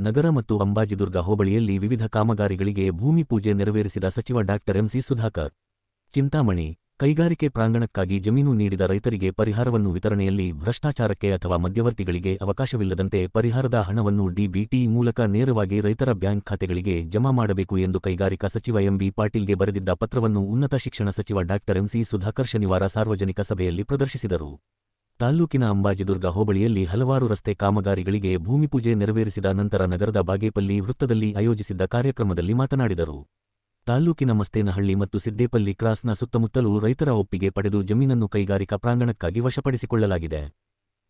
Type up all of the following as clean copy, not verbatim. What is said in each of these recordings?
ನಗರ ಮತ್ತು ಅಂಬಾಜಿದುರ್ಗ ಹೋಬಳಿಯಲ್ಲಿ ವಿವಿಧ ಕಾಮಗಾರಿಗಳಿಗೆ ಭೂಮಿ ಪೂಜೆ ನೆರವೇರಿಸಿದ ಸಚಿವ ಡಾ ಎಂಸಿ ಸುಧಾಕರ್. ಚಿಂತಾಮಣಿ: ಕೈಗಾರಿಕೆ ಪ್ರಾಂಗಣಕ್ಕಾಗಿ ಜಮೀನು ನೀಡಿದ ರೈತರಿಗೆ ಪರಿಹಾರವನ್ನು ವಿತರಣೆಯಲ್ಲಿ ಭ್ರಷ್ಟಾಚಾರಕ್ಕೆ ಅಥವಾ ಮಧ್ಯವರ್ತಿಗಳಿಗೆ ಅವಕಾಶವಿಲ್ಲದಂತೆ ಪರಿಹಾರದ ಹಣವನ್ನು ಡಿಬಿಟಿ ಮೂಲಕ ನೇರವಾಗಿ ರೈತರ ಬ್ಯಾಂಕ್ ಖಾತೆಗಳಿಗೆ ಜಮಾ ಮಾಡಬೇಕು ಎಂದು ಕೈಗಾರಿಕಾ ಸಚಿವ ಎಂಬಿ ಪಾಟೀಲ್ಗೆ ಬರೆದಿದ್ದ ಪತ್ರವನ್ನು ಉನ್ನತ ಶಿಕ್ಷಣ ಸಚಿವ ಡಾ ಎಂಸಿ ಸುಧಾಕರ್ ಶನಿವಾರ ಸಾರ್ವಜನಿಕ ಸಭೆಯಲ್ಲಿ ಪ್ರದರ್ಶಿಸಿದರು. ತಾಲ್ಲೂಕಿನ ಅಂಬಾಜಿದುರ್ಗ ಹೋಬಳಿಯಲ್ಲಿ ಹಲವಾರು ರಸ್ತೆ ಕಾಮಗಾರಿಗಳಿಗೆ ಭೂಮಿಪೂಜೆ ನೆರವೇರಿಸಿದ ನಂತರ ನಗರದ ಬಾಗೇಪಲ್ಲಿ ವೃತ್ತದಲ್ಲಿ ಆಯೋಜಿಸಿದ್ದ ಕಾರ್ಯಕ್ರಮದಲ್ಲಿ ಮಾತನಾಡಿದರು. ತಾಲ್ಲೂಕಿನ ಮಸ್ತೇನಹಳ್ಳಿ ಮತ್ತು ಸಿದ್ದೇಪಲ್ಲಿ ಕ್ರಾಸ್ನ ಸುತ್ತಮುತ್ತಲೂ ರೈತರ ಒಪ್ಪಿಗೆ ಪಡೆದು ಜಮೀನನ್ನು ಕೈಗಾರಿಕಾ ಪ್ರಾಂಗಣಕ್ಕಾಗಿ ವಶಪಡಿಸಿಕೊಳ್ಳಲಾಗಿದೆ.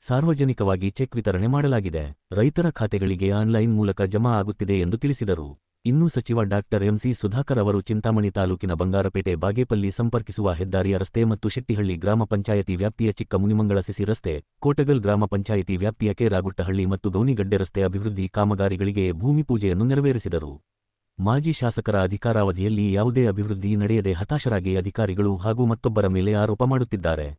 ಸಾರ್ವಜನಿಕವಾಗಿ ಚೆಕ್ ವಿತರಣೆ ಮಾಡಲಾಗಿದೆ. ರೈತರ ಖಾತೆಗಳಿಗೆ ಆನ್ಲೈನ್ ಮೂಲಕ ಜಮಾ ಆಗುತ್ತಿದೆ ಎಂದು ತಿಳಿಸಿದರು. ಇನ್ನು ಸಚಿವ ಡಾ ಎಂಸಿ ಸುಧಾಕರ್ ಅವರು ಚಿಂತಾಮಣಿ ತಾಲೂಕಿನ ಬಂಗಾರಪೇಟೆ ಬಾಗೇಪಲ್ಲಿ ಸಂಪರ್ಕಿಸುವ ಹೆದ್ದಾರಿಯ ರಸ್ತೆ ಮತ್ತು ಶೆಟ್ಟಿಹಳ್ಳಿ ಗ್ರಾಮ ಪಂಚಾಯತಿ ವ್ಯಾಪ್ತಿಯ ಚಿಕ್ಕ ಮುನಿಮಂಗಳ ಸಿಸಿ ರಸ್ತೆ, ಕೋಟಗಲ್ ಗ್ರಾಮ ಪಂಚಾಯತಿ ವ್ಯಾಪ್ತಿಯ ಕೇರಾಗುಟ್ಟಹಳ್ಳಿ ಮತ್ತು ಗೌನಿಗಡ್ಡೆ ರಸ್ತೆ ಅಭಿವೃದ್ಧಿ ಕಾಮಗಾರಿಗಳಿಗೆ ಭೂಮಿ ಪೂಜೆಯನ್ನು ನೆರವೇರಿಸಿದರು. ಮಾಜಿ ಶಾಸಕರ ಅಧಿಕಾರಾವಧಿಯಲ್ಲಿ ಯಾವುದೇ ಅಭಿವೃದ್ಧಿ ನಡೆಯದೆ ಹತಾಶರಾಗಿ ಅಧಿಕಾರಿಗಳು ಹಾಗೂ ಮತ್ತೊಬ್ಬರ ಮೇಲೆ ಆರೋಪ ಮಾಡುತ್ತಿದ್ದಾರೆ.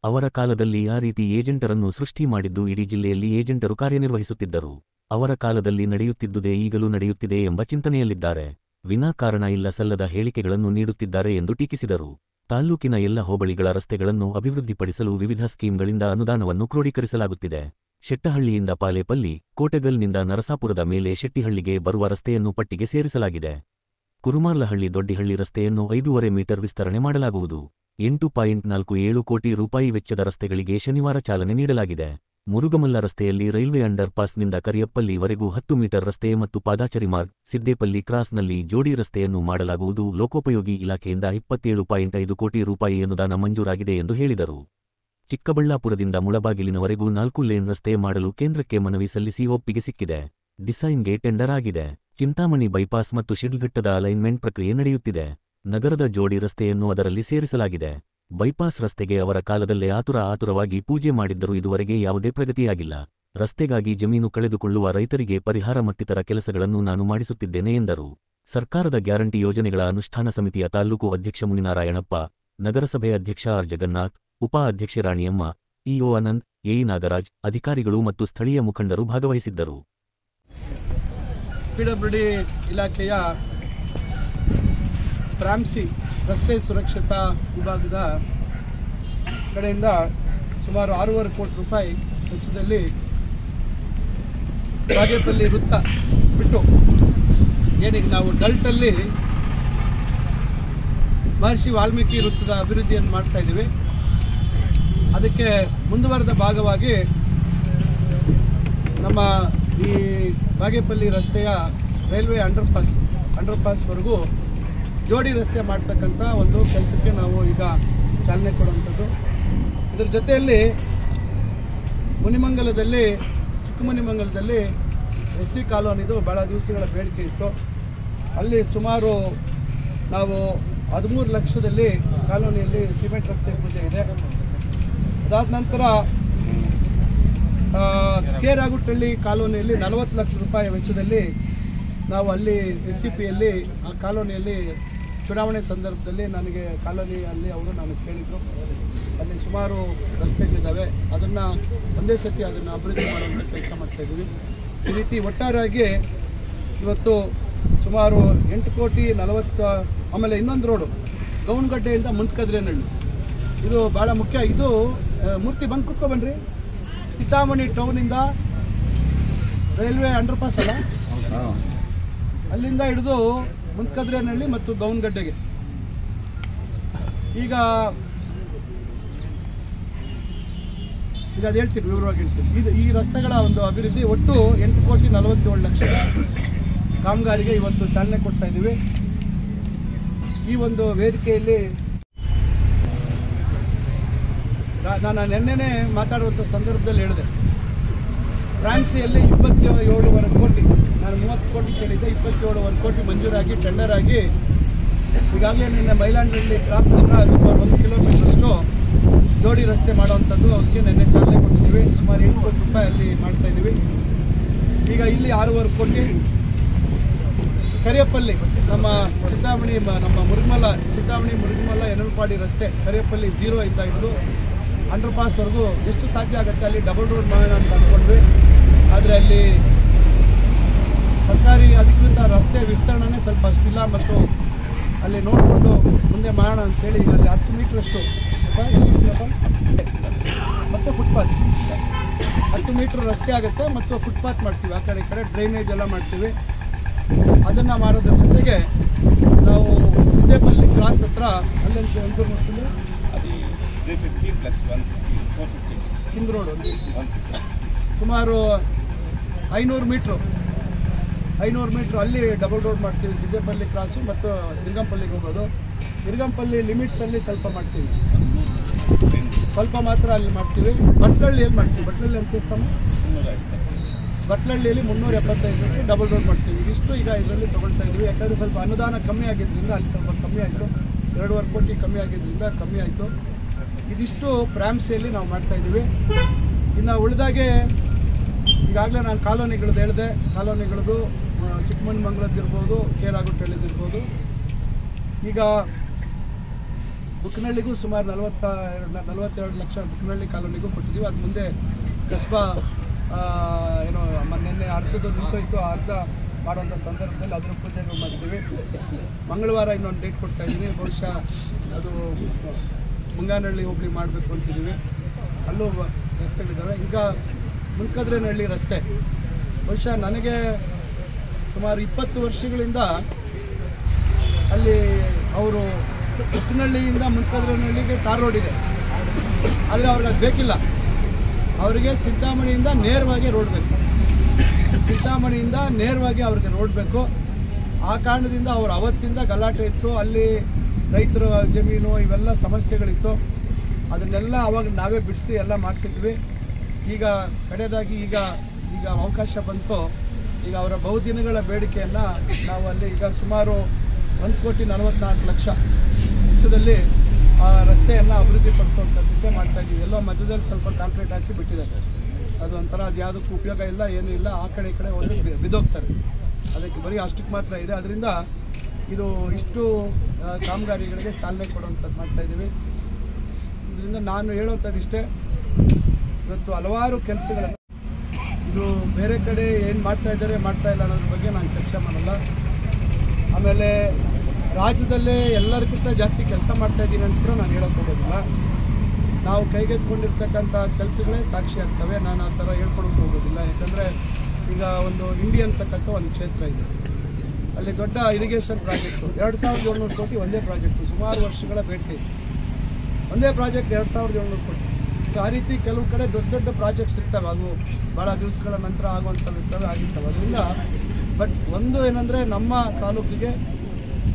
ಅವರ ಕಾಲದಲ್ಲಿ ಆ ರೀತಿ ಏಜೆಂಟರನ್ನು ಸೃಷ್ಟಿ ಮಾಡಿದ್ದು ಇಡೀ ಜಿಲ್ಲೆಯಲ್ಲಿ ಏಜೆಂಟರು ಕಾರ್ಯನಿರ್ವಹಿಸುತ್ತಿದ್ದರು. ಅವರ ಕಾಲದಲ್ಲಿ ನಡೆಯುತ್ತಿದ್ದುದೇ ಈಗಲೂ ನಡೆಯುತ್ತಿದೆ ಎಂಬ ಚಿಂತನೆಯಲ್ಲಿದ್ದಾರೆ. ವಿನಾಕಾರಣ ಇಲ್ಲ ಸಲ್ಲದ ಹೇಳಿಕೆಗಳನ್ನು ನೀಡುತ್ತಿದ್ದಾರೆ ಎಂದು ಟೀಕಿಸಿದರು. ತಾಲ್ಲೂಕಿನ ಎಲ್ಲ ಹೋಬಳಿಗಳ ರಸ್ತೆಗಳನ್ನು ಅಭಿವೃದ್ಧಿಪಡಿಸಲು ವಿವಿಧ ಸ್ಕೀಂಗಳಿಂದ ಅನುದಾನವನ್ನು ಕ್ರೋಢೀಕರಿಸಲಾಗುತ್ತಿದೆ. ಶೆಟ್ಟಹಳ್ಳಿಯಿಂದ ಪಾಲೇಪಲ್ಲಿ, ಕೋಟೆಗಲ್ನಿಂದ ನರಸಾಪುರದ ಮೇಲೆ ಶೆಟ್ಟಿಹಳ್ಳಿಗೆ ಬರುವ ರಸ್ತೆಯನ್ನು ಪಟ್ಟಿಗೆ ಸೇರಿಸಲಾಗಿದೆ. ಕುರುಮಾರ್ಲಹಳ್ಳಿ ದೊಡ್ಡಿಹಳ್ಳಿ ರಸ್ತೆಯನ್ನು 5.5 ಮೀಟರ್ ವಿಸ್ತರಣೆ ಮಾಡಲಾಗುವುದು. 8.47 ಕೋಟಿ ರೂಪಾಯಿ ವೆಚ್ಚದ ರಸ್ತೆಗಳಿಗೆ ಶನಿವಾರ ಚಾಲನೆ ನೀಡಲಾಗಿದೆ. ಮುರುಗಮಲ್ಲ ರಸ್ತೆಯಲ್ಲಿ ರೈಲ್ವೆ ಅಂಡರ್ ಪಾಸ್ನಿಂದ ಕರಿಯಪ್ಪಲ್ಲಿವರೆಗೂ 10 ಮೀಟರ್ ರಸ್ತೆ ಮತ್ತು ಪಾದಾಚಾರಿ ಮಾರ್ಗ್, ಸಿದ್ದೇಪಲ್ಲಿ ಕ್ರಾಸ್ನಲ್ಲಿ ಜೋಡಿ ರಸ್ತೆಯನ್ನು ಮಾಡಲಾಗುವುದು. ಲೋಕೋಪಯೋಗಿ ಇಲಾಖೆಯಿಂದ 27.5 ಕೋಟಿ ರೂಪಾಯಿ ಅನುದಾನ ಮಂಜೂರಾಗಿದೆ ಎಂದು ಹೇಳಿದರು. ಚಿಕ್ಕಬಳ್ಳಾಪುರದಿಂದ ಮುಳಬಾಗಿಲಿನವರೆಗೂ 4 ಲೇನ್ ರಸ್ತೆ ಮಾಡಲು ಕೇಂದ್ರಕ್ಕೆ ಮನವಿ ಸಲ್ಲಿಸಿ ಒಪ್ಪಿಗೆ ಸಿಕ್ಕಿದೆ. ಡಿಸೈನ್ಗೆ ಟೆಂಡರ್ ಆಗಿದೆ. ಚಿಂತಾಮಣಿ ಬೈಪಾಸ್ ಮತ್ತು ಶಿಡ್ಲಘಟ್ಟದ ಅಲೈನ್ಮೆಂಟ್ ಪ್ರಕ್ರಿಯೆ ನಡೆಯುತ್ತಿದೆ. ನಗರದ ಜೋಡಿ ರಸ್ತೆಯನ್ನು ಅದರಲ್ಲಿ ಸೇರಿಸಲಾಗಿದೆ. ಬೈಪಾಸ್ ರಸ್ತೆಗೆ ಅವರ ಕಾಲದಲ್ಲೇ ಆತುರವಾಗಿ ಪೂಜೆ ಮಾಡಿದ್ದರೂ ಇದುವರೆಗೆ ಯಾವುದೇ ಪ್ರಗತಿಯಾಗಿಲ್ಲ. ರಸ್ತೆಗಾಗಿ ಜಮೀನು ಕಳೆದುಕೊಳ್ಳುವ ರೈತರಿಗೆ ಪರಿಹಾರ ಮತ್ತಿತರ ಕೆಲಸಗಳನ್ನು ನಾನು ಮಾಡಿಸುತ್ತಿದ್ದೇನೆ ಎಂದರು. ಸರ್ಕಾರದ ಗ್ಯಾರಂಟಿ ಯೋಜನೆಗಳ ಅನುಷ್ಠಾನ ಸಮಿತಿಯ ತಾಲ್ಲೂಕು ಅಧ್ಯಕ್ಷ ಮುನಿನಾರಾಯಣಪ್ಪ, ನಗರಸಭೆ ಅಧ್ಯಕ್ಷ ಆರ್ ಜಗನ್ನಾಥ್, ಉಪ ಅಧ್ಯಕ್ಷೆ ರಾಣಿಯಮ್ಮ, ಇಒ ಆನಂದ್, ಎಇ ನಾಗರಾಜ್, ಅಧಿಕಾರಿಗಳು ಮತ್ತು ಸ್ಥಳೀಯ ಮುಖಂಡರು ಭಾಗವಹಿಸಿದ್ದರು. ಪಿಡಬ್ಲ್ಯೂಡಿ ಇಲಾಖೆಯ ಪ್ರಾಂಸಿ ರಸ್ತೆ ಸುರಕ್ಷತಾ ವಿಭಾಗದ ಕಡೆಯಿಂದ ಸುಮಾರು 6.5 ಕೋಟಿ ರೂಪಾಯಿ ವೆಚ್ಚದಲ್ಲಿ ಬಾಗೇಪಲ್ಲಿ ವೃತ್ತ ಬಿಟ್ಟು ಏನೀಗ ನಾವು ಡಲ್ಟಲ್ಲಿ ಮಹರ್ಷಿ ವಾಲ್ಮೀಕಿ ವೃತ್ತದ ಅಭಿವೃದ್ಧಿಯನ್ನು ಮಾಡ್ತಾ ಇದ್ದೀವಿ. ಅದಕ್ಕೆ ಮುಂದುವರೆದ ಭಾಗವಾಗಿ ನಮ್ಮ ಈ ಬಾಗೇಪಲ್ಲಿ ರಸ್ತೆಯ ರೈಲ್ವೆ ಅಂಡರ್ ಪಾಸ್ವರೆಗೂ ಜೋಡಿ ರಸ್ತೆ ಮಾಡ್ತಕ್ಕಂಥ ಒಂದು ಕೆಲಸಕ್ಕೆ ನಾವು ಈಗ ಚಾಲನೆ ಕೊಡುವಂಥದ್ದು. ಇದರ ಜೊತೆಯಲ್ಲಿ ಚಿಕ್ಕ ಮುನಿಮಂಗಲದಲ್ಲಿ SC ಕಾಲೋನಿದು ಭಾಳ ದಿವಸಗಳ ಬೇಡಿಕೆ ಇತ್ತು. ಅಲ್ಲಿ ಸುಮಾರು ನಾವು 13 ಲಕ್ಷದಲ್ಲಿ ಕಾಲೋನಿಯಲ್ಲಿ ಸಿಮೆಂಟ್ ರಸ್ತೆ ಪೂಜೆ ಇದೆ. ಅದಾದ ನಂತರ ಕೇರಾಗುಟ್ಟಹಳ್ಳಿ ಕಾಲೋನಿಯಲ್ಲಿ 40 ಲಕ್ಷ ರೂಪಾಯಿ ವೆಚ್ಚದಲ್ಲಿ ನಾವು ಅಲ್ಲಿ SCPಯಲ್ಲಿ ಆ ಕಾಲೋನಿಯಲ್ಲಿ ಚುನಾವಣೆ ಸಂದರ್ಭದಲ್ಲಿ ನನಗೆ ಕಾಲೋನಿಯಲ್ಲಿ ಅವರು ನನಗೆ ಕೇಳಿದರು. ಅಲ್ಲಿ ಸುಮಾರು ರಸ್ತೆಗಳಿದ್ದಾವೆ, ಅದನ್ನು ಒಂದೇ ಸತಿ ಅದನ್ನು ಅಭಿವೃದ್ಧಿ ಮಾಡುವಂಥ ಕೆಲಸ ಮಾಡ್ತಾಯಿದ್ದೀವಿ. ಈ ರೀತಿ ಒಟ್ಟಾರೆಯಾಗಿ ಇವತ್ತು ಸುಮಾರು 8 ಕೋಟಿ 40. ಆಮೇಲೆ ಇನ್ನೊಂದು ರೋಡು ಗೌನಗಡ್ಡೆಯಿಂದ ಮುಂತ್ಕದ್ರೇನಹಳ್ಳಿ, ಇದು ಭಾಳ ಮುಖ್ಯ. ಇದು ಮೂರ್ತಿ ಬಂದು ಕುತ್ಕೊಬನ್ರಿ. ಚಿಂತಾಮಣಿ ಟೌನಿಂದ ರೈಲ್ವೆ ಅಂಡರ್ ಪಾಸ್ ಅಲ್ಲ, ಅಲ್ಲಿಂದ ಹಿಡಿದು ಮುಂತ್ಕದ್ರೇನಹಳ್ಳಿ ಮತ್ತು ಗೌನಗಡ್ಡೆಗೆ ಈಗ ಅದು ಹೇಳ್ತೀನಿ, ವಿವರವಾಗಿ ಹೇಳ್ತೀನಿ. ಈ ರಸ್ತೆಗಳ ಒಂದು ಅಭಿವೃದ್ಧಿ ಒಟ್ಟು 8 ಕೋಟಿ 47 ಲಕ್ಷ ಕಾಮಗಾರಿಗೆ ಇವತ್ತು ಚಾಲನೆ ಕೊಡ್ತಾ ಇದ್ದೀವಿ. ಈ ಒಂದು ವೇದಿಕೆಯಲ್ಲಿ ನಾನು ನಿನ್ನೆನೇ ಮಾತಾಡುವಂಥ ಸಂದರ್ಭದಲ್ಲಿ ಹೇಳಿದೆ, ಫ್ರಾನ್ಸಿಯಲ್ಲಿ 27.5 ಕೋಟಿ, ನಾನು 30 ಕೋಟಿ ಕೇಳಿದ್ದೆ, 27.5 ಕೋಟಿ ಮಂಜೂರಾಗಿ ಟೆಂಡರ್ ಆಗಿ ಈಗಾಗಲೇ ನಿನ್ನೆ ಮೈಲಾಂಡ್ರಲ್ಲಿ ಕ್ರಾಸ್ ಹತ್ರ ಸುಮಾರು 1 ಕಿಲೋಮೀಟರಷ್ಟು ಜೋಡಿ ರಸ್ತೆ ಮಾಡುವಂಥದ್ದು ಅದಕ್ಕೆ ನಿನ್ನೆ ಚಾಲನೆ ಕೊಟ್ಟಿದ್ದೀವಿ. ಸುಮಾರು 7 ಕೋಟಿ ರೂಪಾಯಿ ಅಲ್ಲಿ ಮಾಡ್ತಾಯಿದ್ದೀವಿ. ಈಗ ಇಲ್ಲಿ 6.5 ಕೋಟಿ ಕರಿಯಪ್ಪಲ್ಲಿ ನಮ್ಮ ಚಿಂತಾಮಣಿ ಮುರುಗಮಲ್ಲ ಯನಲ್ಪಾಡಿ ರಸ್ತೆ ಕರಿಯಪ್ಪಲ್ಲಿ 0 ಇಂದ ಹಿಡಿದು ಅಂಡರ್ ಪಾಸ್ವರೆಗೂ ಎಷ್ಟು ಸಾಧ್ಯ ಆಗುತ್ತೆ ಅಲ್ಲಿ ಡಬಲ್ ರೋಡ್ ಮಾಡೋಣ ಅಂತ ಅಂದ್ಕೊಂಡ್ವಿ. ಆದರೆ ಅಲ್ಲಿ ರಸ್ತೆ ವಿಸ್ತರಣೆ ಸ್ವಲ್ಪ ಅಷ್ಟಿಲ್ಲ, ಮತ್ತು ಅಲ್ಲಿ ನೋಡಿಕೊಂಡು ಮುಂದೆ ಮಾಡೋಣ ಅಂತೇಳಿ ಈಗ ಅಲ್ಲಿ 10 ಮೀಟ್ರಷ್ಟು ಮತ್ತು ಫುಟ್ಪಾತ್ 10 ಮೀಟ್ರ್ ರಸ್ತೆ ಆಗುತ್ತೆ, ಮತ್ತು ಫುಟ್ಪಾತ್ ಮಾಡ್ತೀವಿ. ಆ ಕಡೆ ಈ ಕಡೆ ಡ್ರೈನೇಜ್ ಎಲ್ಲ ಮಾಡ್ತೀವಿ. ಅದನ್ನು ಮಾಡೋದ್ರ ಜೊತೆಗೆ ನಾವು ಸಿದ್ದೇಪಲ್ಲಿ ಕ್ರಾಸ್ ಹತ್ರ ಅಲ್ಲೊಂದು ಅದು 350 ಪ್ಲಸ್ 150 450 ಕಿಂಗ್ ರೋಡ್ ಸುಮಾರು 500 ಮೀಟ್ರು ಅಲ್ಲಿ ಡಬಲ್ ರೋಡ್ ಮಾಡ್ತೀವಿ. ಸಿದ್ದೇಪಲ್ಲಿ ಕ್ರಾಸು ಮತ್ತು ಇರ್ಗಂಪಲ್ಲಿಗೆ ಹೋಗೋದು. ಇರ್ಗಂಪಲ್ಲಿ ಲಿಮಿಟ್ಸಲ್ಲಿ ಸ್ವಲ್ಪ ಮಾಡ್ತೀವಿ, ಸ್ವಲ್ಪ ಮಾತ್ರ ಅಲ್ಲಿ ಮಾಡ್ತೀವಿ. ಬಟ್ಲಹಳ್ಳಿಯಲ್ಲಿ ಮಾಡ್ತೀವಿ. ಬಟ್ಲಹಳ್ಳಿ ಅನ್ಸಿಸ್ತಾನೆ, ಬಟ್ಲಹಳ್ಳಿಯಲ್ಲಿ 375 ಮೀಟ್ರ್ ಡಬಲ್ ರೋಡ್ ಮಾಡ್ತೀವಿ. ಇದಿಷ್ಟು ಈಗ ಇದರಲ್ಲಿ ತೊಗೊಳ್ತಾ ಇದ್ದೀವಿ. ಯಾಕಂದರೆ ಸ್ವಲ್ಪ ಅನುದಾನ ಕಮ್ಮಿ ಆಗಿದ್ದರಿಂದ ಅಲ್ಲಿ ಸ್ವಲ್ಪ ಕಮ್ಮಿ ಆಯಿತು. 2.5 ಕೋಟಿ ಕಮ್ಮಿ ಆಗಿದ್ದರಿಂದ ಕಮ್ಮಿ ಆಯಿತು. ಇದಿಷ್ಟು ಪ್ರ್ಯಾಮ್ಸಿಯಲ್ಲಿ ನಾವು ಮಾಡ್ತಾಯಿದ್ದೀವಿ. ಇನ್ನು ಉಳಿದಾಗೆ ಈಗಾಗಲೇ ನಾನು ಕಾಲೋನಿಗಳದ್ದು ಹೇಳಿದೆ. ಕಾಲೋನಿಗಳದ್ದು ಚಿಕ್ಕಮಂಗ್ಳದ್ದಿರ್ಬೋದು, ಕೆ ರಾಗುಟ್ಟಳ್ಳಿದಿರ್ಬೋದು. ಈಗ ಬುಕ್ನಹಳ್ಳಿಗೂ ಸುಮಾರು 42 ಲಕ್ಷ ಬುಕ್ನಹಳ್ಳಿ ಕಾಲೋನಿಗೂ ಕೊಟ್ಟಿದ್ದೀವಿ. ಅದು ಮುಂದೆ ಕಸ್ಬಾ ಏನೋ ನಿನ್ನೆ ಅರ್ಧದ್ದು ನಿಂತೋಯ್ತು, ಅರ್ಧ ಮಾಡುವಂಥ ಸಂದರ್ಭದಲ್ಲಿ ಅದರ ಪೂಜೆಗಳು ಮಾಡ್ತೀವಿ. ಮಂಗಳವಾರ ಇನ್ನೊಂದು ಡೇಟ್ ಕೊಡ್ತಾ ಇದ್ದೀನಿ. ಬಹುಶಃ ಅದು ಮುಂಗಾನಹಳ್ಳಿ ಹೋಬಳಿ ಮಾಡಬೇಕು ಅಂತಿದ್ದೀವಿ. ಅಲ್ಲೂ ರಸ್ತೆಗಳಿದ್ದಾವೆ. ಈಗ ಮುನ್ಕದ್ರೇನಹಳ್ಳಿ ರಸ್ತೆ ಬಹುಶಃ ನನಗೆ ಸುಮಾರು 20 ವರ್ಷಗಳಿಂದ ಅಲ್ಲಿ ಅವರು ಬುಕ್ನಹಳ್ಳಿಯಿಂದ ಮುನ್ಕದ್ರೇನಹಳ್ಳಿಗೆ ಟಾರ್ ರೋಡ್ ಇದೆ, ಆದರೆ ಅವ್ರಿಗೆ ಅದು ಬೇಕಿಲ್ಲ. ಅವರಿಗೆ ಚಿಂತಾಮಣಿಯಿಂದ ನೇರವಾಗಿ ರೋಡ್ ಬೇಕು. ಚಿಂತಾಮಣಿಯಿಂದ ನೇರವಾಗಿ ಅವ್ರಿಗೆ ರೋಡ್ ಬೇಕು. ಆ ಕಾರಣದಿಂದ ಅವರು ಅವತ್ತಿಂದ ಗಲಾಟೆ ಇತ್ತು. ಅಲ್ಲಿ ರೈತರ ಜಮೀನು ಇವೆಲ್ಲ ಸಮಸ್ಯೆಗಳಿತ್ತು. ಅದನ್ನೆಲ್ಲ ಅವಾಗ ನಾವೇ ಬಿಡಿಸಿ ಎಲ್ಲ ಮಾಡಿಸಿದ್ವಿ. ಈಗ ಕಡೆಯದಾಗಿ ಈಗ ಅವಕಾಶ ಬಂತು. ಈಗ ಅವರ ಬಹುದಿನಗಳ ಬೇಡಿಕೆಯನ್ನು ನಾವು ಅಲ್ಲಿ ಈಗ ಸುಮಾರು 1,44 ಲಕ್ಷ ವೆಚ್ಚದಲ್ಲಿ ಆ ರಸ್ತೆಯನ್ನು ಅಭಿವೃದ್ಧಿಪಡಿಸುವಂಥದ್ದಕ್ಕೆ ಮಾಡ್ತಾಯಿದ್ದೀವಿ. ಎಲ್ಲೋ ಮಧ್ಯದಲ್ಲಿ ಸ್ವಲ್ಪ ಕಾಂಕ್ರೀಟ್ ಹಾಕಿ ಬಿಟ್ಟಿದ್ದಾರೆ. ಅದು ಒಂಥರ ಅದು ಯಾವುದಕ್ಕೂ ಉಪಯೋಗ ಇಲ್ಲ, ಏನೂ ಇಲ್ಲ. ಆ ಕಡೆ ಈ ಕಡೆ ಹೋಗಿ ಬಿದ್ದೋಗ್ತಾರೆ. ಅದಕ್ಕೆ ಬರೀ ಅಷ್ಟಕ್ಕೆ ಮಾತ್ರ ಇದೆ. ಅದರಿಂದ ಇದು ಇಷ್ಟು ಕಾಮಗಾರಿಗಳಿಗೆ ಚಾಲನೆ ಕೊಡುವಂಥದ್ದು ಮಾಡ್ತಾಯಿದ್ದೀವಿ. ಇದರಿಂದ ನಾನು ಹೇಳುವಂಥದ್ದು ಇಷ್ಟೇ, ಇವತ್ತು ಹಲವಾರು ಕೆಲಸಗಳನ್ನು ಇದು ಬೇರೆ ಕಡೆ ಏನು ಮಾಡ್ತಾ ಇದ್ದಾರೆ ಮಾಡ್ತಾ ಇಲ್ಲ ಅನ್ನೋದ್ರ ಬಗ್ಗೆ ನಾನು ಚರ್ಚೆ ಮಾಡಲ್ಲ. ಆಮೇಲೆ ರಾಜ್ಯದಲ್ಲೇ ಎಲ್ಲರಿಗಿಂತ ಜಾಸ್ತಿ ಕೆಲಸ ಮಾಡ್ತಾಯಿದ್ದೀನಿ ಅಂತ ಕೂಡ ನಾನು ಹೇಳೋಕ್ಕೆ ಹೋಗೋದಿಲ್ಲ. ನಾವು ಕೈಗೆತ್ಕೊಂಡಿರ್ತಕ್ಕಂಥ ಕೆಲಸಗಳೇ ಸಾಕ್ಷಿ ಆಗ್ತವೆ. ನಾನು ಆ ಥರ ಹೇಳ್ಕೊಡೋಕ್ಕೆ ಹೋಗೋದಿಲ್ಲ. ಯಾಕಂದರೆ ಈಗ ಒಂದು ಇಂಡಿ ಅಂತಕ್ಕಂಥ ಒಂದು ಕ್ಷೇತ್ರ ಇದೆ. ಅಲ್ಲಿ ದೊಡ್ಡ ಇರಿಗೇಷನ್ ಪ್ರಾಜೆಕ್ಟು 2,700 ಕೋಟಿ ಒಂದೇ ಪ್ರಾಜೆಕ್ಟು. ಸುಮಾರು ವರ್ಷಗಳ ಬೇಡಿಕೆ ಒಂದೇ ಪ್ರಾಜೆಕ್ಟ್ 2,700 ಕೋಟಿ. ಸೊ ಆ ರೀತಿ ಕೆಲವು ಕಡೆ ದೊಡ್ಡ ದೊಡ್ಡ ಪ್ರಾಜೆಕ್ಟ್ಸ್ ಇರ್ತವೆ. ಅದು ಭಾಳ ದಿವಸಗಳ ನಂತರ ಆಗುವಂಥದ್ದು ಇರ್ತವೆ, ಆಗಿರ್ತವೆ. ಅದರಿಂದ ಬಟ್ ಒಂದು ಏನಂದರೆ ನಮ್ಮ ತಾಲೂಕಿಗೆ,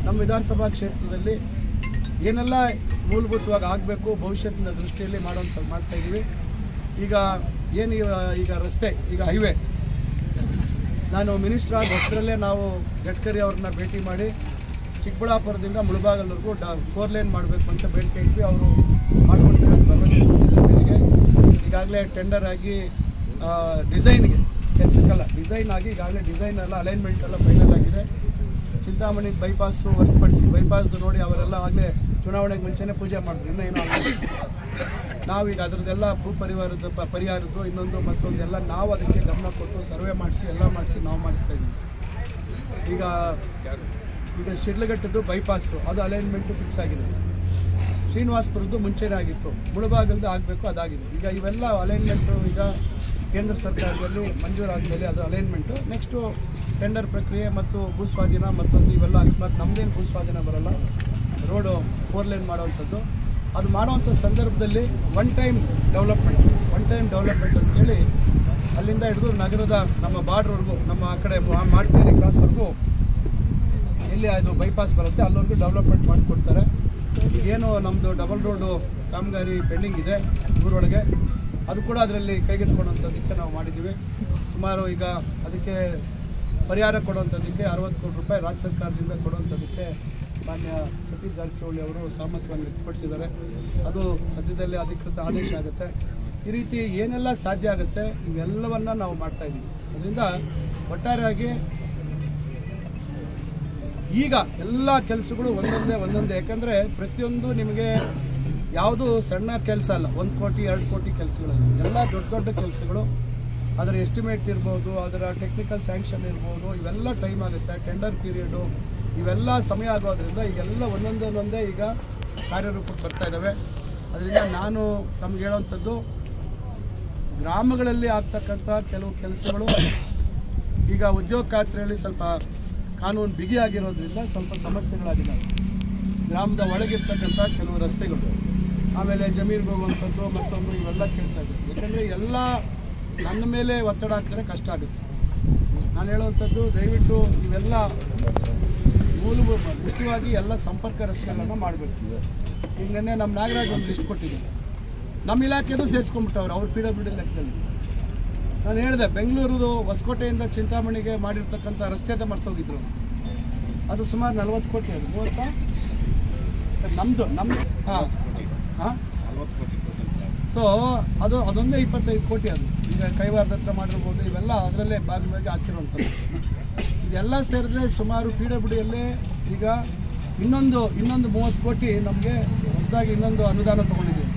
ನಮ್ಮ ವಿಧಾನಸಭಾ ಕ್ಷೇತ್ರದಲ್ಲಿ ಏನೆಲ್ಲ ಮೂಲಭೂತವಾಗಿ ಆಗಬೇಕು ಭವಿಷ್ಯತ್ತಿನ ದೃಷ್ಟಿಯಲ್ಲಿ ಮಾಡುವಂಥದ್ದು ಮಾಡ್ತಾಯಿದ್ದೀವಿ. ಈಗ ರಸ್ತೆ, ಈಗ ಹೈವೇ, ನಾನು ಮಿನಿಸ್ಟರ್ ಆಗಿ ಹೊಸದ್ರಲ್ಲೇ ನಾವು ಗಡ್ಕರಿ ಅವ್ರನ್ನ ಭೇಟಿ ಮಾಡಿ ಚಿಕ್ಕಬಳ್ಳಾಪುರದಿಂದ ಮುಳಬಾಗಲ್ವರೆಗೂ 4 ಲೇನ್ ಮಾಡಬೇಕು ಅಂತ ಬೇಡಿಕೆ ಇಟ್ವಿ. ಅವರು ಮಾಡ್ಕೊಳ್ತಾರೆ ಭರವಸೆ ಕೊಟ್ಟಿದ್ದಾರೆ. ಈಗಾಗಲೇ ಟೆಂಡರ್ ಆಗಿ ಡಿಸೈನ್ಗೆ ಕೆಲಸಕ್ಕಲ್ಲ, ಡಿಸೈನ್ ಆಗಿ ಈಗಾಗಲೇ ಡಿಸೈನ್ ಎಲ್ಲ ಅಲೈನ್ಮೆಂಟ್ಸ್ ಎಲ್ಲ ಫೈನಲ್ ಆಗಿದೆ. ಚಿಂತಾಮಣಿ ಬೈಪಾಸು ಹೊರತುಪಡಿಸಿ ಬೈಪಾಸ್ದು ನೋಡಿ ಅವರೆಲ್ಲ ಆಗಲೇ ಚುನಾವಣೆಗೆ ಮುಂಚೆನೇ ಪೂಜೆ ಮಾಡಿದ್ರು. ಇನ್ನೇನು ನಾವೀಗ ಅದರದ್ದೆಲ್ಲ ಭೂ ಪರಿಹಾರದ್ದು ಇನ್ನೊಂದು ಮತ್ತೊಂದೆಲ್ಲ ನಾವು ಅದಕ್ಕೆ ಗಮನ ಕೊಟ್ಟು ಸರ್ವೆ ಮಾಡಿಸಿ ಎಲ್ಲ ಮಾಡಿಸಿ ನಾವು ಮಾಡಿಸ್ತಾ ಇದ್ದೀವಿ. ಈಗ ಶಿಡ್ಲಘಟ್ಟದ್ದು ಬೈಪಾಸು ಅದು ಅಲೈನ್ಮೆಂಟು ಫಿಕ್ಸ್ ಆಗಿದೆ. ಶ್ರೀನಿವಾಸಪುರದ್ದು ಮುಂಚೆನೇ ಆಗಿತ್ತು, ಮುಳಬಾಗಲ್ದು ಆಗಬೇಕು, ಅದಾಗಿದೆ. ಈಗ ಇವೆಲ್ಲ ಅಲೈನ್ಮೆಂಟು ಈಗ ಕೇಂದ್ರ ಸರ್ಕಾರದಲ್ಲಿ ಮಂಜೂರಾದಮೇಲೆ ಅದು ಅಲೈನ್ಮೆಂಟು. ನೆಕ್ಸ್ಟು ಟೆಂಡರ್ ಪ್ರಕ್ರಿಯೆ ಮತ್ತು ಭೂಸ್ವಾಧೀನ ಮತ್ತೊಂದು ಇವೆಲ್ಲ ಅಕಸ್ಮಾತ್ ನಮ್ಮದೇನು ಭೂಸ್ವಾಧೀನ ಬರೋಲ್ಲ, ರೋಡು 4 ಲೇನ್ ಮಾಡೋವಂಥದ್ದು. ಅದು ಮಾಡೋವಂಥ ಸಂದರ್ಭದಲ್ಲಿ ಒನ್ ಟೈಮ್ ಡೆವಲಪ್ಮೆಂಟ್ ಅಂತೇಳಿ ಅಲ್ಲಿಂದ ಹಿಡಿದು ನಗರದ ನಮ್ಮ ಬಾರ್ಡ್ರ್ವರೆಗೂ, ನಮ್ಮ ಆ ಕಡೆ ಮಾರ್ಟಿನೇರಿ ಕ್ರಾಸ್ವರೆಗೂ ಎಲ್ಲಿ ಅದು ಬೈಪಾಸ್ ಬರುತ್ತೆ ಅಲ್ಲಿವರೆಗೂ ಡೆವಲಪ್ಮೆಂಟ್ ಮಾಡಿಕೊಡ್ತಾರೆ. ಏನು ನಮ್ಮದು ಡಬಲ್ ರೋಡು ಕಾಮಗಾರಿ ಪೆಂಡಿಂಗ್ ಇದೆ ಊರೊಳಗೆ, ಅದು ಕೂಡ ಅದರಲ್ಲಿ ಕೈಗೆತ್ಕೊಳ್ಳುವಂಥದ್ದಕ್ಕೆ ನಾವು ಮಾಡಿದ್ದೀವಿ. ಸುಮಾರು ಈಗ ಅದಕ್ಕೆ ಪರಿಹಾರ ಕೊಡುವಂಥದ್ದಕ್ಕೆ 60 ಕೋಟಿ ರೂಪಾಯಿ ರಾಜ್ಯ ಸರ್ಕಾರದಿಂದ ಕೊಡುವಂಥದ್ದಕ್ಕೆ ಮಾನ್ಯ ಸತೀಶ್ ಜಾರಕಿಹೊಳಿ ಅವರು ಸಹಮತವನ್ನು ವ್ಯಕ್ತಪಡಿಸಿದ್ದಾರೆ. ಅದು ಸದ್ಯದಲ್ಲೇ ಅಧಿಕೃತ ಆದೇಶ ಆಗುತ್ತೆ. ಈ ರೀತಿ ಏನೆಲ್ಲ ಸಾಧ್ಯ ಆಗುತ್ತೆ ಇವೆಲ್ಲವನ್ನು ನಾವು ಮಾಡ್ತಾಯಿದ್ದೀವಿ. ಅದರಿಂದ ಒಟ್ಟಾರೆಯಾಗಿ ಈಗ ಎಲ್ಲ ಕೆಲಸಗಳು ಒಂದೊಂದೇ. ಯಾಕಂದರೆ ಪ್ರತಿಯೊಂದು ನಿಮಗೆ ಯಾವುದು ಸಣ್ಣ ಕೆಲಸ ಅಲ್ಲ, 1 ಕೋಟಿ 2 ಕೋಟಿ ಕೆಲಸಗಳಲ್ಲ, ಎಲ್ಲ ದೊಡ್ಡ ಕೆಲಸಗಳು. ಅದರ ಎಸ್ಟಿಮೇಟ್ ಇರ್ಬೋದು, ಅದರ ಟೆಕ್ನಿಕಲ್ ಸ್ಯಾಂಕ್ಷನ್ ಇರ್ಬೋದು, ಇವೆಲ್ಲ ಟೈಮ್ ಆಗುತ್ತೆ. ಟೆಂಡರ್ ಪೀರಿಯಡು ಇವೆಲ್ಲ ಸಮಯ ಆಗೋದ್ರಿಂದ ಈಗೆಲ್ಲ ಒಂದೊಂದೇ ಈಗ ಕಾರ್ಯರೂಪಕ್ಕೆ ಬರ್ತಾ ಇದ್ದಾವೆ. ಅದರಿಂದ ನಾನು ತಮ್ಗೆ ಹೇಳೋವಂಥದ್ದು, ಗ್ರಾಮಗಳಲ್ಲಿ ಆಗ್ತಕ್ಕಂಥ ಕೆಲವು ಕೆಲಸಗಳು ಈಗ ಉದ್ಯೋಗ ಖಾತ್ರಿಯಲ್ಲಿ ಸ್ವಲ್ಪ ಕಾನೂನು ಬಿಗಿಯಾಗಿರೋದ್ರಿಂದ ಸ್ವಲ್ಪ ಸಮಸ್ಯೆಗಳಾಗಿದ್ದಾವೆ. ಗ್ರಾಮದ ಒಳಗಿರ್ತಕ್ಕಂಥ ಕೆಲವು ರಸ್ತೆಗಳು, ಆಮೇಲೆ ಜಮೀನಿಗೆ ಹೋಗುವಂಥದ್ದು, ಮತ್ತೊಂದು ಇವೆಲ್ಲ ಕೇಳ್ತಾ ಇದ್ದಾರೆ. ಯಾಕಂದರೆ ಎಲ್ಲ ನನ್ನ ಮೇಲೆ ಒತ್ತಡ ಹಾಕಿದ್ರೆ ಕಷ್ಟ ಆಗುತ್ತೆ. ನಾನು ಹೇಳುವಂಥದ್ದು, ದಯವಿಟ್ಟು ಇವೆಲ್ಲ ಮುಖ್ಯವಾಗಿ ಎಲ್ಲ ಸಂಪರ್ಕ ರಸ್ತೆಗಳನ್ನು ಮಾಡಬೇಕು. ಈಗ ನಿನ್ನೆ ನಮ್ಮ ನಾಗರಾಜ್ ಒಂದು ಲಿಸ್ಟ್ ಕೊಟ್ಟಿದ್ದಾರೆ, ನಮ್ಮ ಇಲಾಖೆನೂ ಸೇರಿಸ್ಕೊಂಡ್ಬಿಟ್ಟವ್ರು ಅವ್ರು PWD ಲೆಕ್ಕದಲ್ಲಿ. ನಾನು ಹೇಳಿದೆ, ಬೆಂಗಳೂರು ಹೊಸಕೋಟೆಯಿಂದ ಚಿಂತಾಮಣಿಗೆ ಮಾಡಿರ್ತಕ್ಕಂಥ ರಸ್ತೆ ಮರ್ತೋಗಿದ್ರು, ಅದು ಸುಮಾರು 40 ಕೋಟಿ. ಅದು 30 ನಮ್ಮದು ಹಾಂ ಹಾಂ. ಸೊ ಅದೊಂದೇ 25 ಕೋಟಿ. ಅದು ಈಗ ಕೈವಾರದ ಹತ್ರ ಮಾಡಿರ್ಬೋದು, ಇವೆಲ್ಲ ಅದರಲ್ಲೇ ಭಾಗವಾಗಿ ಹಾಕಿರುವಂಥದ್ದು. ಇದೆಲ್ಲ ಸೇರಿದ್ರೆ ಸುಮಾರು PWDಯಲ್ಲೇ ಈಗ ಇನ್ನೊಂದು 30 ಕೋಟಿ ನಮಗೆ ಹೊಸದಾಗಿ ಇನ್ನೊಂದು ಅನುದಾನ ತೊಗೊಂಡಿದ್ದೀವಿ.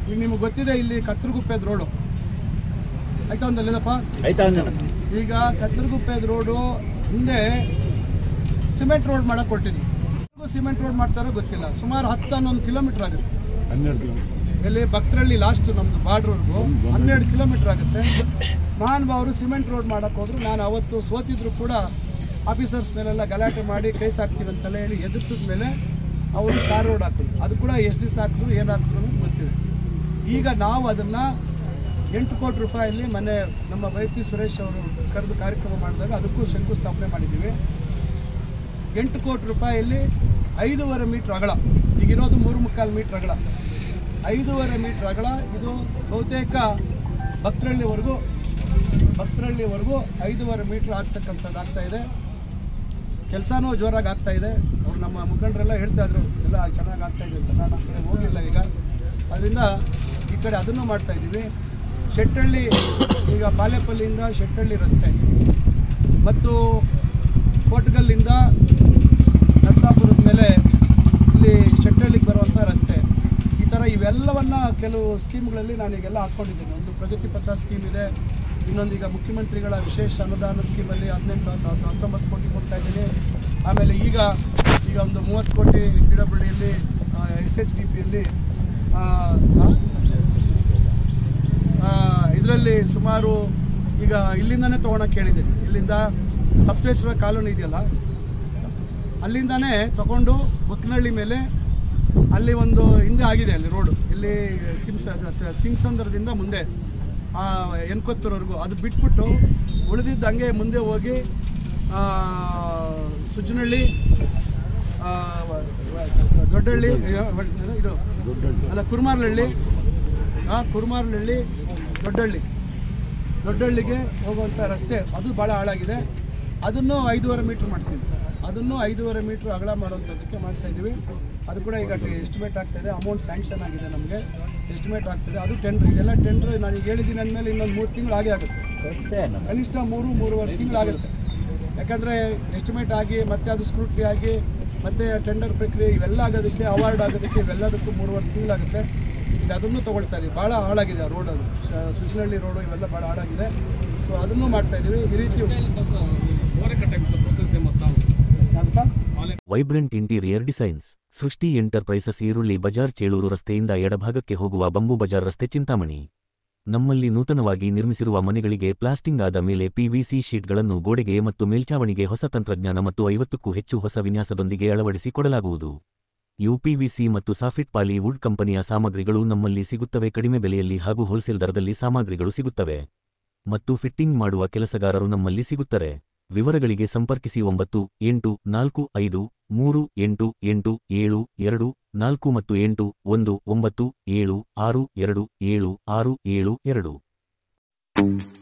ಈಗ ನಿಮಗೆ ಗೊತ್ತಿದೆ, ಇಲ್ಲಿ ಕತ್ತರಗುಪ್ಪೆದ ರೋಡು ಆಯ್ತಾ ಒಂದಲ್ಲೇನಪ್ಪ? ಈಗ ಕತ್ತರಗುಪ್ಪೆದ ರೋಡು ಹಿಂದೆ ಸಿಮೆಂಟ್ ರೋಡ್ ಮಾಡಕ್ಕೆ ಕೊಟ್ಟಿದ್ವಿ. ಸಿಮೆಂಟ್ ರೋಡ್ ಮಾಡ್ತಾರೋ ಗೊತ್ತಿಲ್ಲ, ಸುಮಾರು 10-11 ಕಿಲೋಮೀಟರ್ ಆಗುತ್ತೆ. 12 ಕಿಲೋಮೀಟರ್ ಎಲ್ಲಿ ಭಕ್ತರಳ್ಳಿ ಲಾಸ್ಟ್ ನಮ್ಮದು ಬಾರ್ಡ್ರ್ವರೆಗೂ 12 ಕಿಲೋಮೀಟರ್ ಆಗುತ್ತೆ. ಅವರು ಸಿಮೆಂಟ್ ರೋಡ್ ಮಾಡೋಕ್ಕೆ ಹೋದ್ರು. ನಾನು ಅವತ್ತು ಸೋತಿದ್ರು ಕೂಡ ಆಫೀಸರ್ಸ್ ಮೇಲೆಲ್ಲ ಗಲಾಟೆ ಮಾಡಿ ಕೇಸ್ ಹಾಕ್ತೀವಿ ಅಂತೆಲ್ಲ ಹೇಳಿ ಎದುರಿಸಿದ ಮೇಲೆ ಅವರು ಕಾರ್ ರೋಡ್ ಹಾಕಿದ್ರು. ಅದು ಕೂಡ ಎಷ್ಟು ದಿವಸ ಹಾಕಿದ್ರು ಏನು ಹಾಕಿದ್ರು ಅಂತ ಗೊತ್ತಿದೆ. ಈಗ ನಾವು ಅದನ್ನು 8 ಕೋಟಿ ರೂಪಾಯಲ್ಲಿ ಮೊನ್ನೆ ನಮ್ಮ ವೈಪಿ ಸುರೇಶ್ ಅವರು ಕರೆದು ಕಾರ್ಯಕ್ರಮ ಮಾಡಿದಾಗ ಅದಕ್ಕೂ ಶಂಕುಸ್ಥಾಪನೆ ಮಾಡಿದ್ದೀವಿ. 8 ಕೋಟಿ ರೂಪಾಯಲ್ಲಿ 5.5 ಮೀಟ್ರ್ ಅಗಲ, ಈಗಿರೋದು 3.25 ಮೀಟ್ರ್ ಅಗಲ, 5.5 ಮೀಟ್ರ್ ಅಗಲ. ಇದು ಬಹುತೇಕ ಭಕ್ತರಳ್ಳಿವರೆಗೂ 5.5 ಮೀಟ್ರ್ ಆಗ್ತಕ್ಕಂಥದ್ದು ಆಗ್ತಾಯಿದೆ. ಕೆಲಸನೂ ಜೋರಾಗಿ ಆಗ್ತಾಯಿದೆ. ಅವ್ರು ನಮ್ಮ ಮುಖಂಡರೆಲ್ಲ ಹೇಳ್ತಾಯಿದ್ರು ಎಲ್ಲ ಚೆನ್ನಾಗಿ ಆಗ್ತಾಯಿದೆ ಅಂತ. ನಾನು ಆ ಕಡೆ ಹೋಗಲಿಲ್ಲ ಈಗ. ಅದರಿಂದ ಈ ಕಡೆ ಅದನ್ನು ಮಾಡ್ತಾಯಿದ್ದೀವಿ. ಶೆಟ್ಟಹಳ್ಳಿ, ಈಗ ಬಾಲೆಪಲ್ಲಿಯಿಂದ ಶೆಟ್ಟಹಳ್ಳಿ ರಸ್ತೆ ಮತ್ತು ಕೋಟಗಲ್ಲಿಂದ ನರಸಾಪುರದ ಮೇಲೆ ಇಲ್ಲಿ ಶೆಟ್ಟಹಳ್ಳಿಗೆ ಬರುವಂಥ ರಸ್ತೆ, ಈ ಥರ ಇವೆಲ್ಲವನ್ನು ಕೆಲವು ಸ್ಕೀಮ್ಗಳಲ್ಲಿ ನಾನೀಗೆಲ್ಲ ಹಾಕ್ಕೊಂಡಿದ್ದೀನಿ. ಒಂದು ಪ್ರಗತಿ ಪತ್ರ ಸ್ಕೀಮ್ ಇದೆ, ಇನ್ನೊಂದು ಈಗ ಮುಖ್ಯಮಂತ್ರಿಗಳ ವಿಶೇಷ ಅನುದಾನ ಸ್ಕೀಮಲ್ಲಿ 18-19 ಕೋಟಿ ಕೊಡ್ತಾ ಇದ್ದೀನಿ. ಆಮೇಲೆ ಈಗ ಒಂದು 30 ಕೋಟಿ PWDಯಲ್ಲಿ SHDPಯಲ್ಲಿ ಇದರಲ್ಲಿ ಸುಮಾರು ಈಗ ಇಲ್ಲಿಂದನೇ ತೊಗೊಳಕ್ಕೆ ಹೇಳಿದ್ದೀನಿ. ಇಲ್ಲಿಂದ ತಪ್ಪೇಶ್ವರ ಕಾಲೋನಿ ಇದೆಯಲ್ಲ, ಅಲ್ಲಿಂದಾನೇ ತಗೊಂಡು ಬೊಕ್ಕನಹಳ್ಳಿ ಮೇಲೆ ಅಲ್ಲಿ ಒಂದು ಹಿಂದೆ ಆಗಿದೆ ಅಲ್ಲಿ ರೋಡು, ಇಲ್ಲಿ ಸಿಂಗ್ಸಂದ್ರದಿಂದ ಮುಂದೆ ಎನ್ಕೊತ್ತೂರವರೆಗೂ ಅದು ಬಿಟ್ಬಿಟ್ಟು ಉಳಿದಿದ್ದು ಹಂಗೆ ಮುಂದೆ ಹೋಗಿ ಸುಜ್ಜನಹಳ್ಳಿ, ದೊಡ್ಡಹಳ್ಳಿ, ಇದು ಅಲ್ಲ ಕುರ್ಮಾರ್ಲಹಳ್ಳಿ, ಕುರ್ಮಾರ್ಲಹಳ್ಳಿ, ದೊಡ್ಡಹಳ್ಳಿಗೆ ಹೋಗುವಂಥ ರಸ್ತೆ ಅದು ಭಾಳ ಹಾಳಾಗಿದೆ. ಅದನ್ನು 5.5 ಮೀಟ್ರ್ ಮಾಡ್ತೀವಿ. ಅದನ್ನು 5.5 ಮೀಟ್ರ್ ಅಗಲ ಮಾಡುವಂಥದ್ದಕ್ಕೆ ಮಾಡ್ತಾಯಿದ್ದೀವಿ. ಅದು ಕೂಡ ಈಗ ಎಸ್ಟಿಮೇಟ್ ಆಗ್ತಾಯಿದೆ. ಅಮೌಂಟ್ ಸ್ಯಾಂಕ್ಷನ್ ಆಗಿದೆ, ನಮಗೆ ಎಸ್ಟಿಮೇಟ್ ಆಗ್ತಾಯಿದೆ. ಅದು ಟೆಂಡ್ರ್, ಇದೆಲ್ಲ ಟೆಂಡ್ರ್ ನಾನು ಈಗ ಹೇಳಿದ್ದೀನಿ ಅಂದಮೇಲೆ ಇನ್ನೊಂದು 3 ತಿಂಗಳು ಆಗೇ ಆಗುತ್ತೆ, ಕನಿಷ್ಠ 3-3.5 ತಿಂಗಳಾಗುತ್ತೆ. ಯಾಕಂದರೆ ಎಸ್ಟಿಮೇಟ್ ಆಗಿ ಮತ್ತೆ ಅದು ಸ್ಕ್ರೂಟ್ನಿ ಆಗಿ ಮತ್ತು ಟೆಂಡರ್ ಪ್ರಕ್ರಿಯೆ ಇವೆಲ್ಲ ಆಗೋದಕ್ಕೆ, ಅವಾರ್ಡ್ ಆಗೋದಕ್ಕೆ ಇವೆಲ್ಲದಕ್ಕೂ 3.5 ತಿಂಗಳಾಗುತ್ತೆ. ಈಗ ಅದನ್ನು ತೊಗೊಳ್ತಾ ಇದ್ದೀವಿ. ಭಾಳ ಹಾಳಾಗಿದೆ ಆ ರೋಡ್, ಅದು ಸುಜ್ನಹಳ್ಳಿ ರೋಡು ಇವೆಲ್ಲ ಭಾಳ ಹಾಳಾಗಿದೆ. ಸೊ ಅದನ್ನು ಮಾಡ್ತಾಯಿದ್ದೀವಿ. ಈ ರೀತಿ ವೈಬ್ರೆಂಟ್ ಇಂಟೀರಿಯರ್ ಡಿಸೈನ್ಸ್ ಸೃಷ್ಟಿ ಎಂಟರ್ಪ್ರೈಸಸ್ ಈರುಳ್ಳಿ ಬಜಾರ್ ಚೇಳೂರು ರಸ್ತೆಯಿಂದ ಎಡಭಾಗಕ್ಕೆ ಹೋಗುವ ಬಂಬು ಬಜಾರ್ ರಸ್ತೆ ಚಿಂತಾಮಣಿ. ನಮ್ಮಲ್ಲಿ ನೂತನವಾಗಿ ನಿರ್ಮಿಸಿರುವ ಮನೆಗಳಿಗೆ ಪ್ಲಾಸ್ಟಿಂಗ್ ಆದ ಮೇಲೆ PVC ಶೀಟ್ಗಳನ್ನು ಗೋಡೆಗೆ ಮತ್ತು ಮೇಲ್ಚಾವಣಿಗೆ ಹೊಸ ತಂತ್ರಜ್ಞಾನ ಮತ್ತು 50ಕ್ಕೂ ಹೆಚ್ಚು ಹೊಸ ವಿನ್ಯಾಸದೊಂದಿಗೆ ಅಳವಡಿಸಿ ಕೊಡಲಾಗುವುದು. UPVC ಮತ್ತು ಸಾಫಿಟ್ ಪಾಲಿ ವುಡ್ ಕಂಪನಿಯ ಸಾಮಗ್ರಿಗಳು ನಮ್ಮಲ್ಲಿ ಸಿಗುತ್ತವೆ. ಕಡಿಮೆ ಬೆಲೆಯಲ್ಲಿ ಹಾಗೂ ಹೋಲ್ಸೇಲ್ ದರದಲ್ಲಿ ಸಾಮಗ್ರಿಗಳು ಸಿಗುತ್ತವೆ ಮತ್ತು ಫಿಟ್ಟಿಂಗ್ ಮಾಡುವ ಕೆಲಸಗಾರರು ನಮ್ಮಲ್ಲಿ ಸಿಗುತ್ತಾರೆ. ವಿವರಗಳಿಗೆ ಸಂಪರ್ಕಿಸಿ 98438872 ಮತ್ತು 819762762772.